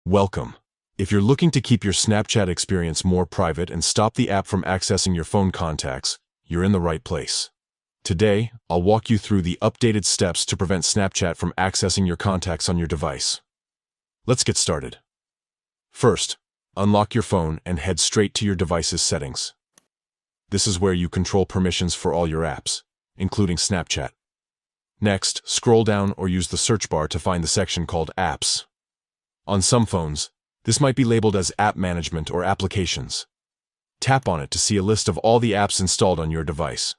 Welcome. If you're looking to keep your Snapchat experience more private and stop the app from accessing your phone contacts, you're in the right place. Today, I'll walk you through the updated steps to prevent Snapchat from accessing your contacts on your device. Let's get started. First, unlock your phone and head straight to your device's settings. This is where you control permissions for all your apps, including Snapchat. Next, scroll down or use the search bar to find the section called Apps. On some phones, this might be labeled as App Management or Applications. Tap on it to see a list of all the apps installed on your device.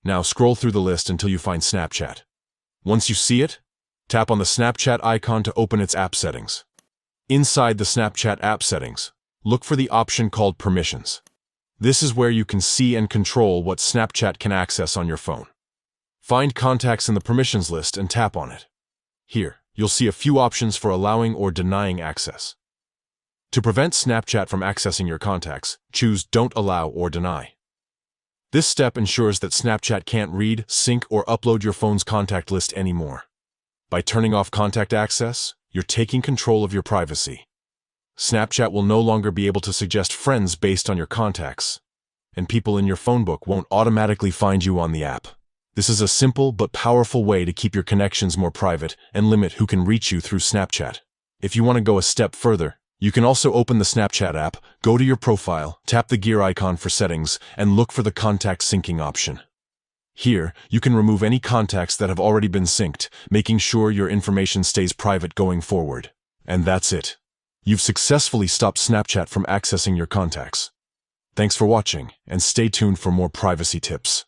Now scroll through the list until you find Snapchat. Once you see it, tap on the Snapchat icon to open its app settings. Inside the Snapchat app settings, look for the option called Permissions. This is where you can see and control what Snapchat can access on your phone. Find contacts in the permissions list and tap on it. Here, you'll see a few options for allowing or denying access. To prevent Snapchat from accessing your contacts, choose Don't Allow or Deny. This step ensures that Snapchat can't read, sync, or upload your phone's contact list anymore. By turning off contact access, you're taking control of your privacy. Snapchat will no longer be able to suggest friends based on your contacts, and people in your phone book won't automatically find you on the app. This is a simple but powerful way to keep your connections more private and limit who can reach you through Snapchat. If you want to go a step further, you can also open the Snapchat app, go to your profile, tap the gear icon for settings, and look for the contact syncing option. Here, you can remove any contacts that have already been synced, making sure your information stays private going forward. And that's it. You've successfully stopped Snapchat from accessing your contacts. Thanks for watching, and stay tuned for more privacy tips.